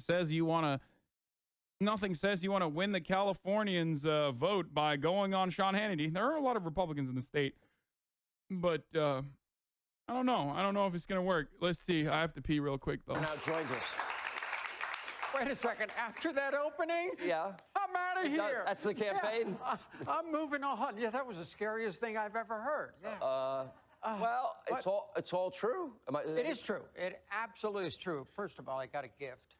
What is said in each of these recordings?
says you want to. Nothing says you want to win the Californians' vote by going on Sean Hannity. There are a lot of Republicans in the state, but I don't know. I don't know if it's going to work. Let's see. I have to pee real quick, though. Now joins us. Wait a second. After that opening? Yeah. I'm out of here. That's the campaign? Yeah. I'm moving on. Yeah, that was the scariest thing I've ever heard. Yeah. Well, it's all true. It is true. It absolutely is true. First of all, I got a gift.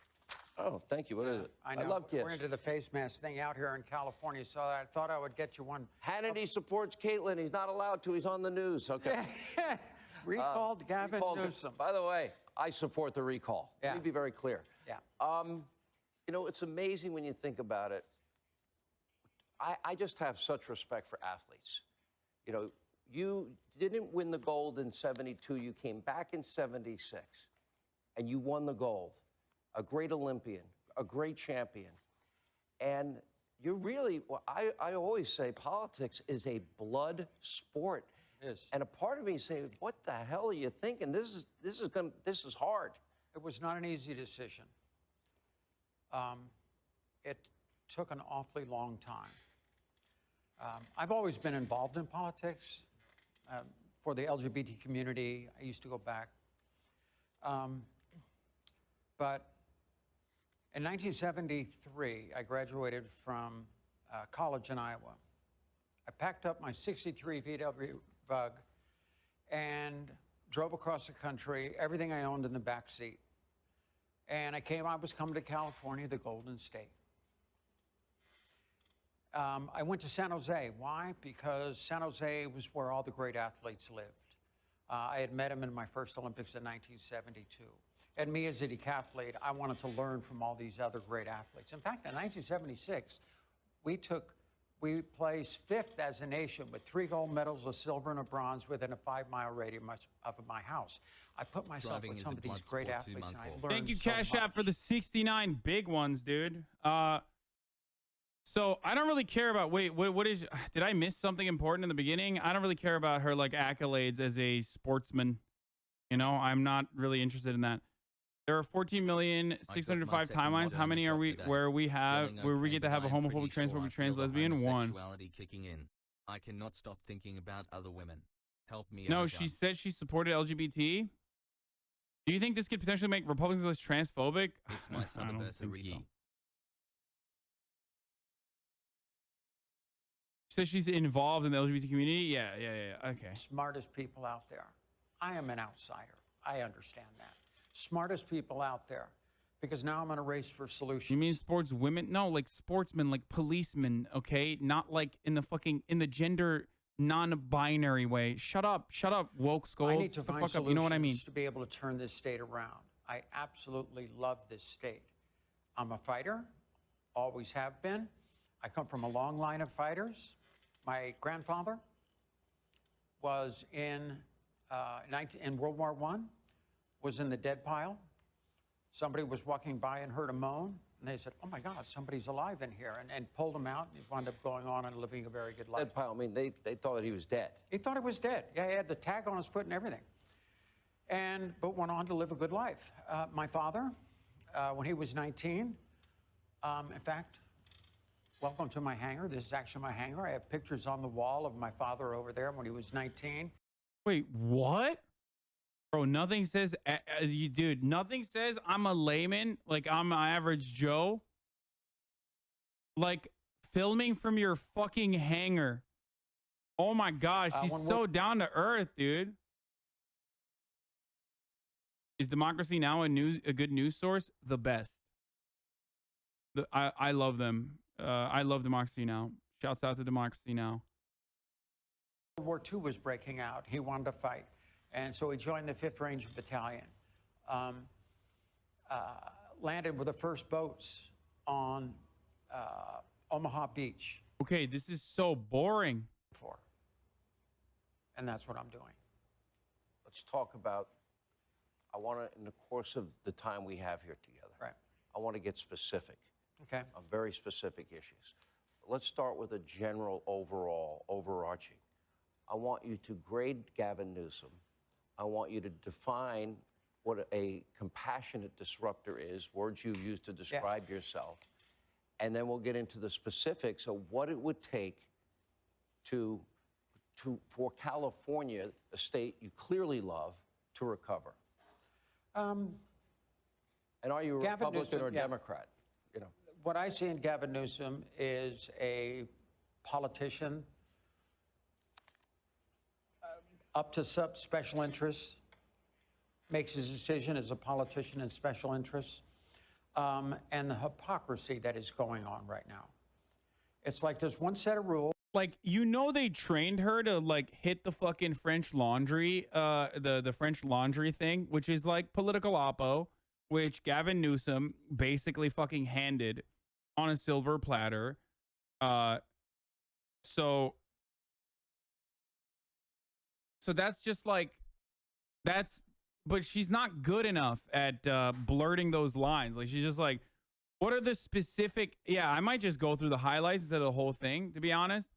Oh, thank you. What is it? I know. I love gifts. We're into the face mask thing out here in California, so I thought I would get you one. Hannity supports Caitlyn. He's not allowed to. He's on the news. Okay. Recalled Gavin Newsom. By the way, I support the recall. Yeah. Let me be very clear. Yeah. You know, it's amazing when you think about it. I just have such respect for athletes. You know, you didn't win the gold in 72. You came back in 76, and you won the gold. A great Olympian, a great champion. And you really, well, I always say politics is a blood sport. It is. And a part of me is saying, what the hell are you thinking? This is hard. It was not an easy decision. It took an awfully long time. I've always been involved in politics. For the LGBT community, I used to go back. But in 1973, I graduated from college in Iowa. I packed up my 63 VW Bug and drove across the country, everything I owned in the back seat. And I was coming to California, the Golden State. I went to San Jose. Why? Because San Jose was where all the great athletes lived. I had met him in my first Olympics in 1972. And me as a decathlete, I wanted to learn from all these other great athletes. In fact, in 1976, we placed fifth as a nation with 3 gold medals, a silver and a bronze within a 5-mile radius of my house. I put myself with some of these great athletes, and I learned Thank you, so Cash much. App, for the 69 big ones, dude. So I don't really care about, did I miss something important in the beginning? I don't really care about her, like, accolades as a sportsman. You know, I'm not really interested in that. There are 14,605 timelines. How many are we where we get to have a homophobic, transphobic, trans, lesbian? 1. Kicking in. I cannot stop thinking about other women. Help me. No, she said she supported LGBT. Do you think this could potentially make Republicans less transphobic? It's my anniversary. So. She says she's involved in the LGBT community. Yeah. Okay. Smartest people out there. I am an outsider. I understand that. Smartest people out there, because now I'm in a race for solutions. You mean sports women? No, like sportsmen, like policemen, okay? Not like in the gender non-binary way. Shut up, woke skulls. I need to find solutions, you know what I mean? To be able to turn this state around. I absolutely love this state. I'm a fighter, always have been. I come from a long line of fighters. My grandfather was in World War I. Was in the dead pile. Somebody was walking by and heard a moan, and they said, oh my God, somebody's alive in here, and pulled him out, and he wound up going on and living a very good life. Dead pile, I mean, they thought that he was dead. He thought he was dead. Yeah, he had the tag on his foot and everything. But went on to live a good life. My father, when he was 19, in fact, welcome to my hangar. This is actually my hangar. I have pictures on the wall of my father over there when he was 19. Wait, what? Bro, nothing says, dude, nothing says I'm a layman, like I'm an average Joe. Like, filming from your fucking hangar. Oh my gosh, she's so down to earth, dude. Is Democracy Now! a good news source? The best. I love them. I love Democracy Now! Shouts out to Democracy Now! World War II was breaking out. He wanted to fight. And so he joined the 5th Ranger Battalion, landed with the first boats on Omaha Beach. Okay, this is so boring. And that's what I'm doing. Let's talk about, I want to, in the course of the time we have here together, right, I want to get specific. Okay. On very specific issues. Let's start with a general overall, overarching. I want you to grade Gavin Newsom. I want you to define what a compassionate disruptor is, words you use to describe yourself. And then we'll get into the specifics of what it would take for California, a state you clearly love, to recover. And are you a Gavin Republican Newsom, or a Democrat? You know, what I see in Gavin Newsom is a politician up to special interests, makes his decision as a politician in special interests, and the hypocrisy that is going on right now. It's like there's one set of rules. Like, you know, they trained her to like hit the fucking French laundry, the French laundry thing, which is like political oppo, which Gavin Newsom basically fucking handed on a silver platter. So that's just like, but she's not good enough at blurting those lines. Like, she's just like, what are the specific, I might just go through the highlights instead of the whole thing, to be honest.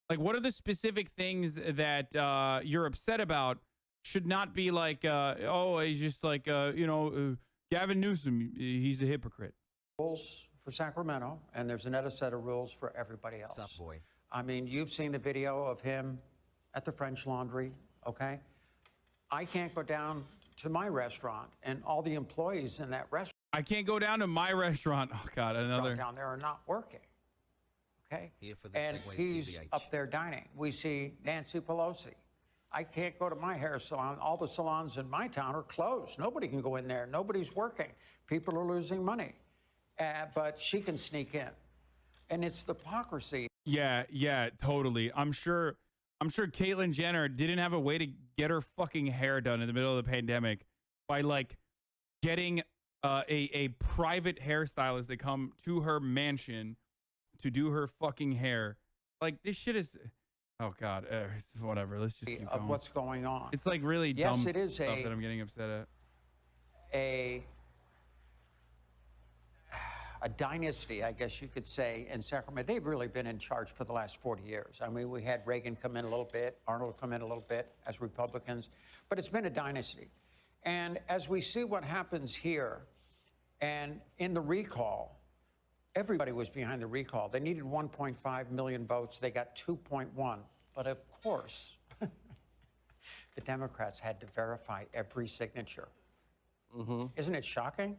Like, what are the specific things that you're upset about? Should not be like, oh, he's just like, Gavin Newsom, he's a hypocrite. Rules for Sacramento, and there's another set of rules for everybody else. Sup, boy? I mean, you've seen the video of him at the French Laundry, okay? I can't go down to my restaurant, and all the employees in that restaurant I can't go down to my restaurant. Oh, God, another. down there are not working, okay? Here for the And segues, he's TBH. up there dining. We see Nancy Pelosi. I can't go to my hair salon. All the salons in my town are closed. Nobody can go in there. Nobody's working. People are losing money. But she can sneak in. And it's the hypocrisy. Yeah, totally. I'm sure Caitlyn Jenner didn't have a way to get her fucking hair done in the middle of the pandemic by like getting a private hairstylist to come to her mansion to do her fucking hair. Like, this shit is, oh God, whatever. Let's just keep Of going. what's going on. It's like really Yes, dumb it is stuff that I'm getting upset at. A dynasty, I guess you could say, in Sacramento. They've really been in charge for the last 40 years. I mean, we had Reagan come in a little bit, Arnold come in a little bit as Republicans, but it's been a dynasty. And as we see what happens here, and in the recall, everybody was behind the recall. They needed 1.5 million votes. They got 2.1. But of course, the Democrats had to verify every signature. Isn't it shocking?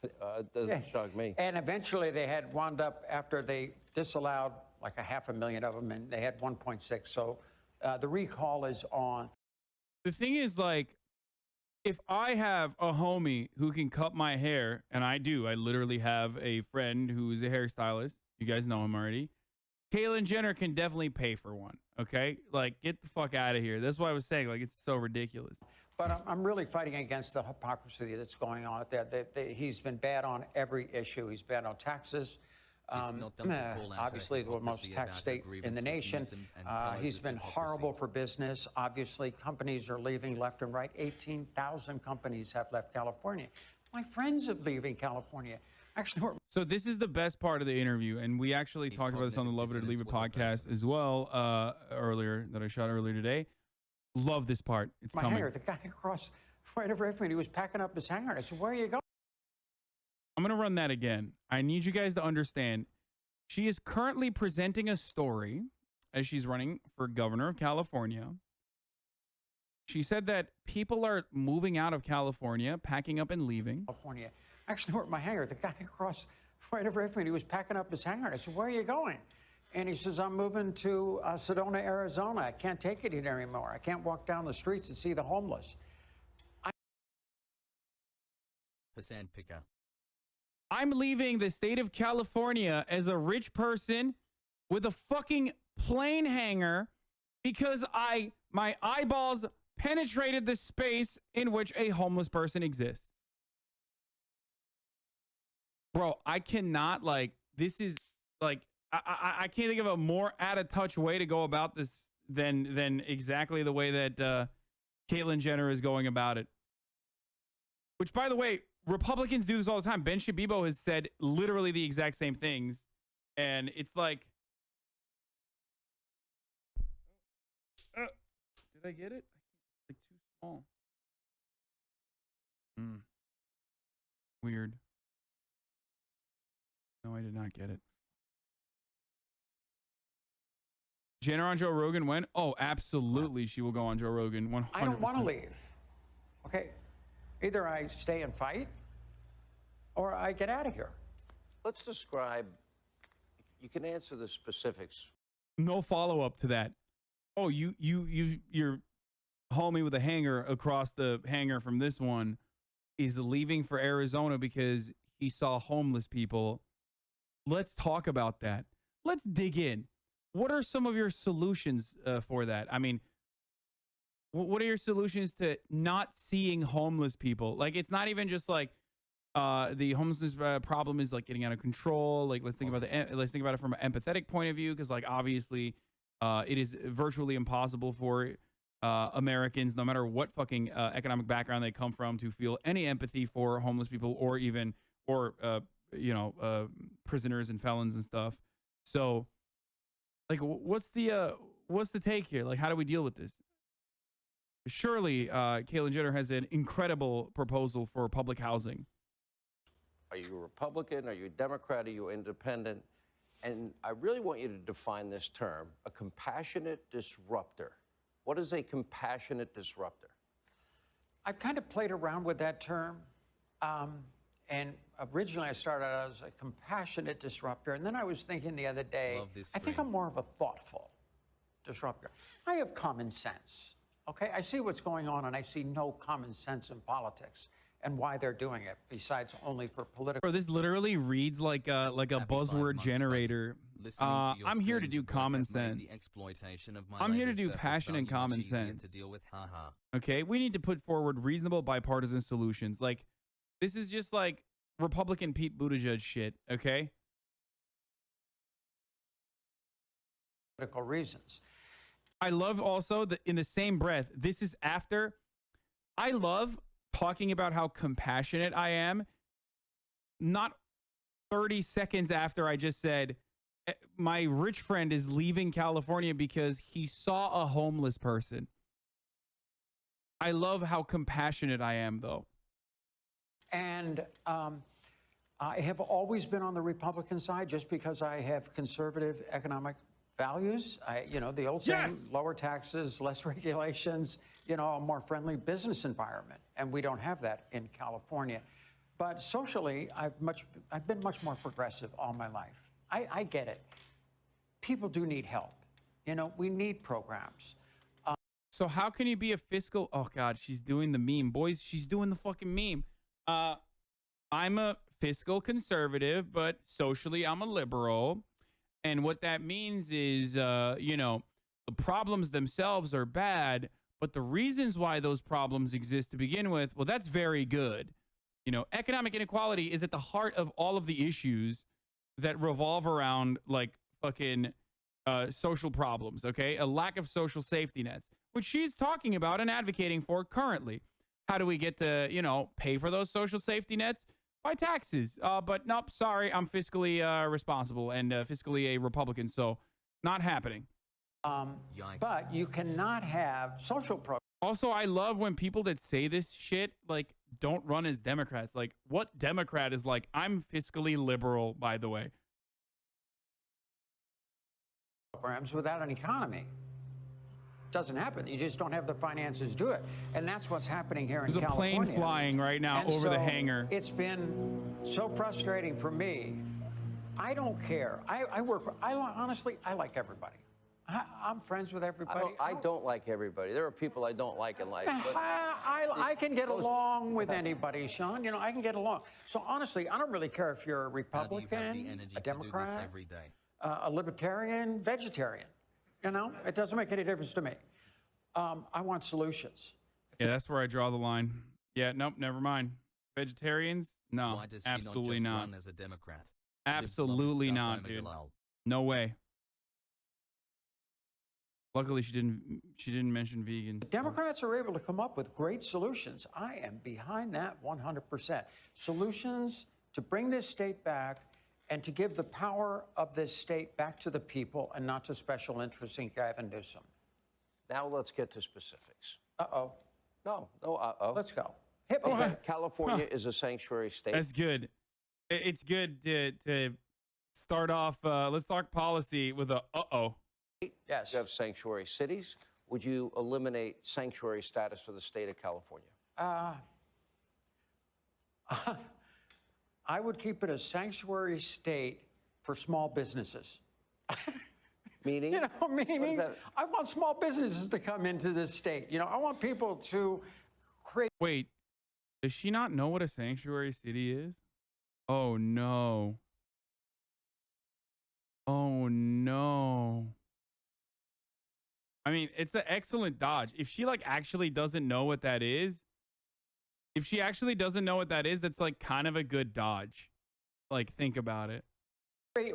it doesn't shock me. And eventually they had wound up, after they disallowed like 500,000 of them, and they had 1.6. So the recall is on. The thing is, like, if I have a homie who can cut my hair, and I do, I literally have a friend who's a hairstylist. You guys know him already. Caitlyn Jenner can definitely pay for one, okay? Like, get the fuck out of here. That's why I was saying, like, it's so ridiculous. But I'm really fighting against the hypocrisy that's going on out there. He's been bad on every issue. He's bad on taxes. Obviously, the most taxed state in the nation. He's been horrible for business. Obviously, companies are leaving left and right. 18,000 companies have left California. My friends are leaving California. Actually, so this is the best part of the interview, and we actually talked about this on the Love It or Leave It podcast as well earlier, that I shot earlier today. Love this part. It's my coming. hanger, the guy across right over me, he was packing up his hanger. I said, "Where are you going?" I'm going to run that again. I need you guys to understand. She is currently presenting a story as she's running for governor of California. She said that people are moving out of California, packing up and leaving. California. Actually, where my hanger, the guy across right over me, he was packing up his hanger. I said, "Where are you going?" And he says, "I'm moving to Sedona, Arizona. I can't take it here anymore. I can't walk down the streets and see the homeless." Percent picker. I'm leaving the state of California as a rich person with a fucking plane hanger because my eyeballs penetrated the space in which a homeless person exists. Bro, I cannot, like, this is like, I can't think of a more out of touch way to go about this than exactly the way that Caitlyn Jenner is going about it. Which, by the way, Republicans do this all the time. Ben Shabibo has said literally the exact same things. And it's like, did I get it? Like, too small. Mm. Weird. No, I did not get it. Jenner on Joe Rogan when? Oh, absolutely. She will go on Joe Rogan. 100%. I don't want to leave. Okay. Either I stay and fight or I get out of here. Let's describe, you can answer the specifics. No follow up to that. Oh, your homie with a hanger across the hangar from this one is leaving for Arizona because he saw homeless people. Let's talk about that. Let's dig in. What are some of your solutions for that? I mean, what are your solutions to not seeing homeless people? Like, it's not even just like the homelessness problem is like getting out of control. Like, let's think about it from an empathetic point of view, because like obviously it is virtually impossible for Americans, no matter what fucking economic background they come from, to feel any empathy for homeless people or even prisoners and felons and stuff. So, like, what's the take here? Like, how do we deal with this? Surely, Caitlyn Jenner has an incredible proposal for public housing. Are you a Republican? Are you a Democrat? Are you independent? And I really want you to define this term, a compassionate disruptor. What is a compassionate disruptor? I've kind of played around with that term. And originally I started out as a compassionate disruptor. And then I was thinking the other day, I think I'm more of a thoughtful disruptor. I have common sense. Okay, I see what's going on, and I see no common sense in politics and why they're doing it, besides only for political. Bro, this literally reads like a buzzword generator. I'm here to do common sense. I'm here to do passion and common sense. Okay, we need to put forward reasonable bipartisan solutions. Like, this is just like Republican Pete Buttigieg shit. Okay. Political reasons. I love also that in the same breath, this is after. I love talking about how compassionate I am. Not 30 seconds after I just said, my rich friend is leaving California because he saw a homeless person. I love how compassionate I am, though. And I have always been on the Republican side just because I have conservative economic values. The old saying, lower taxes, less regulations, a more friendly business environment. And we don't have that in California. But socially, I've been much more progressive all my life. I get it. People do need help. We need programs. So how can you be a fiscal? Oh, God, she's doing the meme. Boys, she's doing the fucking meme. I'm a fiscal conservative, but socially I'm a liberal. And what that means is, the problems themselves are bad, but the reasons why those problems exist to begin with, well, that's very good. Economic inequality is at the heart of all of the issues that revolve around like fucking social problems, okay? A lack of social safety nets, which she's talking about and advocating for currently. How do we get to, pay for those social safety nets? By taxes. But nope, sorry, I'm fiscally responsible and fiscally a Republican, so not happening. But you cannot have social programs. Also, I love when people that say this shit, like, don't run as Democrats. Like, what Democrat is like, I'm fiscally liberal, by the way. Programs without an economy. Doesn't happen. You just don't have the finances to do it. And that's what's happening here in California. There's a plane flying right now over the hangar. It's been so frustrating for me. I don't care. Honestly, I like everybody. I'm friends with everybody. I don't like everybody. There are people I don't like in life. But I can get along with anybody, Sean. I can get along. So honestly, I don't really care if you're a Republican, a Democrat, a libertarian, vegetarian. It doesn't make any difference to me. I want solutions. Yeah, that's where I draw the line. Yeah, nope, never mind. Vegetarians? No, absolutely not. As a Democrat? Absolutely not, dude. No way. Luckily, she didn't mention vegans. Democrats are able to come up with great solutions. I am behind that 100%. Solutions to bring this state back and to give the power of this state back to the people and not to special interests in Gavin Newsom. Now let's get to specifics. Uh-oh. No, uh-oh. Let's go. Hypocrite. California is a sanctuary state. That's good. It's good to start off. Let's talk policy with a uh-oh. Yes. You have sanctuary cities. Would you eliminate sanctuary status for the state of California? I would keep it a sanctuary state for small businesses. Meaning? You know, meaning that? I want small businesses to come into this state. You know, I want people to create. Wait, does she not know what a sanctuary city is? Oh no. Oh no. I mean, it's an excellent dodge. If she like actually doesn't know what that is, that's like kind of a good dodge. Like, think about it.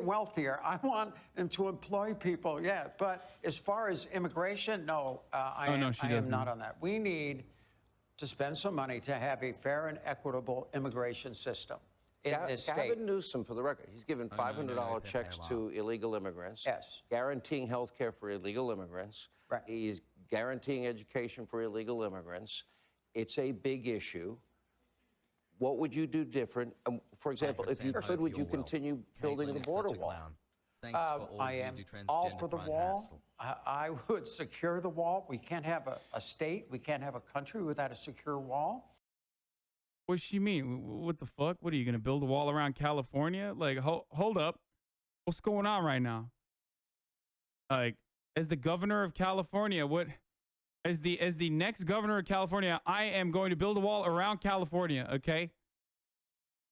Wealthier. I want them to employ people. Yeah, but as far as immigration, no, I am not on that. We need to spend some money to have a fair and equitable immigration system in this state. Gavin Newsom, for the record, he's given $500 checks to illegal immigrants. Yes. Guaranteeing health care for illegal immigrants. Right. He's guaranteeing education for illegal immigrants. It's a big issue. What would you do different? For example, if you could, would you continue building the border wall? Thanks for all I you am do, all transgender for the pride wall. hassle. I would secure the wall. We can't have a state. We can't have a country without a secure wall. What does she mean? What the fuck? What are you gonna build a wall around California? Like, hold up, what's going on right now? Like, as the governor of California, as the next governor of California, I am going to build a wall around California. Okay,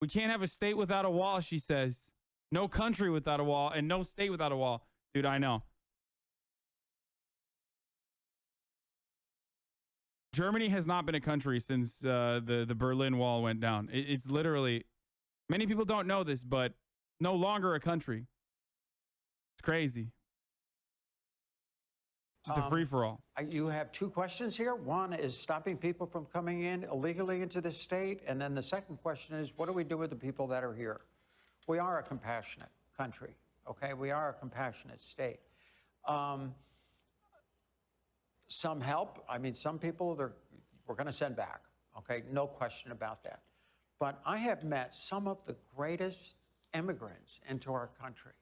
we can't have a state without a wall, she says. No country without a wall, and no state without a wall. Dude, I know. Germany has not been a country since the Berlin Wall went down. It's literally, many people don't know this, but no longer a country. It's crazy. Just a free-for-all. You have two questions here. One is stopping people from coming in illegally into the state. And then the second question is, what do we do with the people that are here? We are a compassionate country, okay? We are a compassionate state. Some help. I mean, some people we're going to send back, okay? No question about that. But I have met some of the greatest immigrants into our country.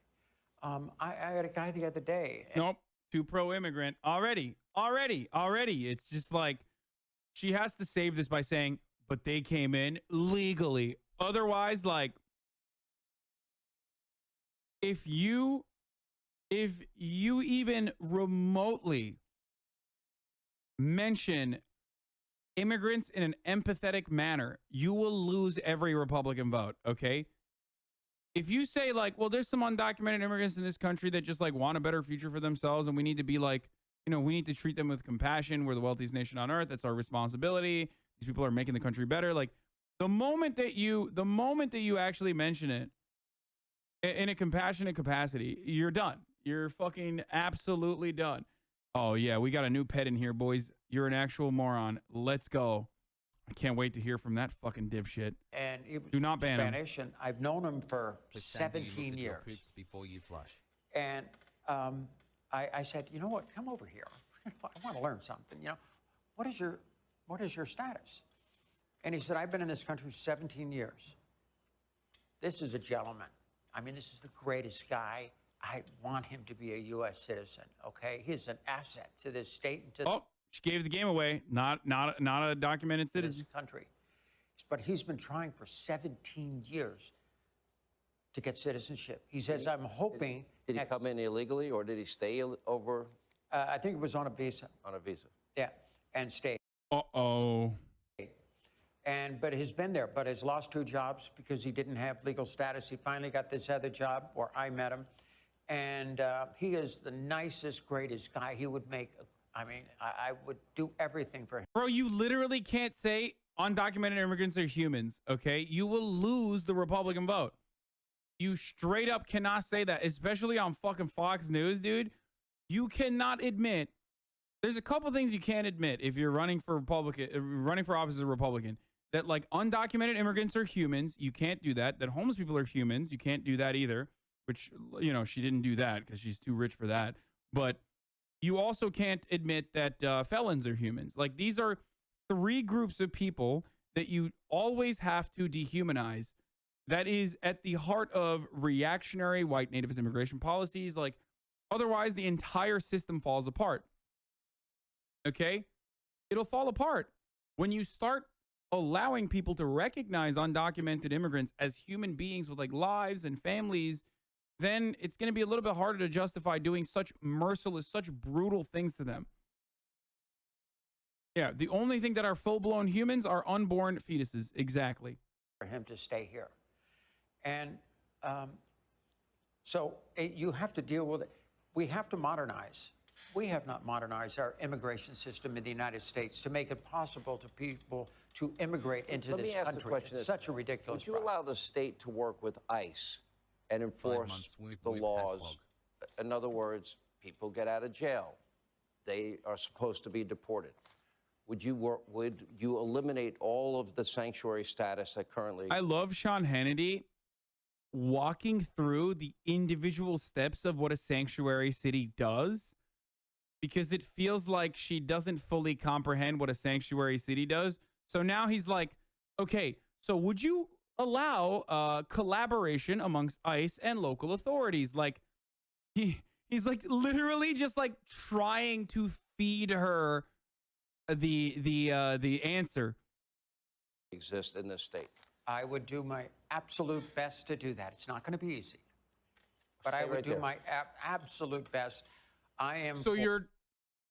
I had a guy the other day. Nope. Too pro-immigrant already. It's just like, she has to save this by saying, but they came in legally. Otherwise, like, if you even remotely mention immigrants in an empathetic manner, you will lose every Republican vote, okay? If you say, like, well, there's some undocumented immigrants in this country that just like want a better future for themselves, and we need to be like, you know, we need to treat them with compassion. We're the wealthiest nation on earth. That's our responsibility. These people are making the country better. Like, the moment that you actually mention it in a compassionate capacity, you're done. You're fucking absolutely done. Oh yeah, we got a new pet in here, boys. You're an actual moron. Let's go. I can't wait to hear from that fucking dipshit. And he was Do not ban him. Spanish, and I've known him for Pretend you look 17 at your years. poops before you flush. And I said, you know what? Come over here. I want to learn something. You know, what is your status? And he said, I've been in this country 17 years. This is a gentleman. I mean, this is the greatest guy. I want him to be a U.S. citizen. Okay, he's an asset to this state and to she gave the game away. Not a documented this citizen. country. But he's been trying for 17 years to get citizenship. He says, I'm hoping. Did he come in illegally, or did he stay over I think it was on a visa. on a visa? Yeah, and stayed. Uh-oh. But he's been there, but has lost 2 jobs because he didn't have legal status. He finally got this other job where I met him. And he is the nicest, greatest guy. He would make, I would do everything for him. Bro, you literally can't say undocumented immigrants are humans, okay? You will lose the Republican vote. You straight up cannot say that, especially on fucking Fox News, dude. You cannot admit. There's a couple things you can't admit if you're running for office as a Republican. That, like, undocumented immigrants are humans. You can't do that. That homeless people are humans. You can't do that either. Which, you know, she didn't do that because she's too rich for that. But you also can't admit that felons are humans. Like, these are 3 groups of people that you always have to dehumanize. That is at the heart of reactionary white nativist immigration policies. Like, otherwise, the entire system falls apart. Okay? It'll fall apart when you start allowing people to recognize undocumented immigrants as human beings with like lives and families. Then it's going to be a little bit harder to justify doing such merciless, such brutal things to them. Yeah, the only thing that are full-blown humans are unborn fetuses. Exactly. For him to stay here. And you have to deal with it. We have to modernize. We have not modernized our immigration system in the United States to make it possible to people to immigrate into this country. The question it's such a ridiculous Would you allow the state to work with ICE and enforce the laws? In other words, people get out of jail. They are supposed to be deported. Would you eliminate all of the sanctuary status that currently... I love Sean Hannity walking through the individual steps of what a sanctuary city does, because it feels like she doesn't fully comprehend what a sanctuary city does. So now he's like, okay, so would you allow collaboration amongst ICE and local authorities? Like, he's like literally just like trying to feed her the answer. Exist in this state. I would do my absolute best to do that. It's not going to be easy, but I would right do there. my absolute best. I am. So you're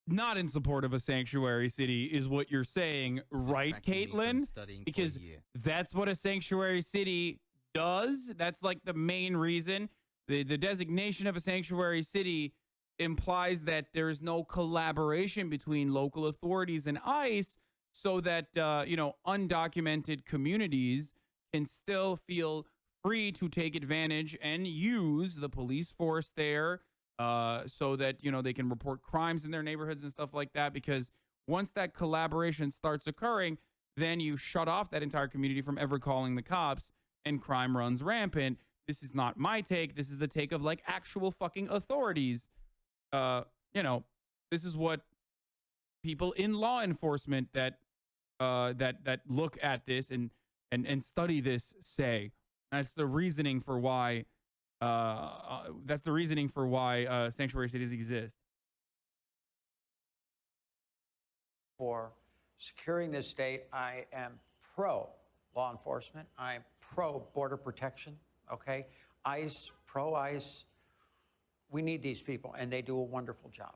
not in support of a sanctuary city, is what you're saying, right, Caitlyn? Because that's what a sanctuary city does. That's like the main reason. The designation of a sanctuary city implies that there's no collaboration between local authorities and ICE, so that undocumented communities can still feel free to take advantage and use the police force there, so that they can report crimes in their neighborhoods and stuff like that. Because once that collaboration starts occurring, then you shut off that entire community from ever calling the cops, and crime runs rampant. This is not my take. This is the take of like actual fucking authorities. This is what people in law enforcement that look at this and study this say. That's the reasoning for why sanctuary cities exist. For securing this state, I am pro law enforcement. I'm pro border protection. Okay, ICE, pro ICE. We need these people, and they do a wonderful job.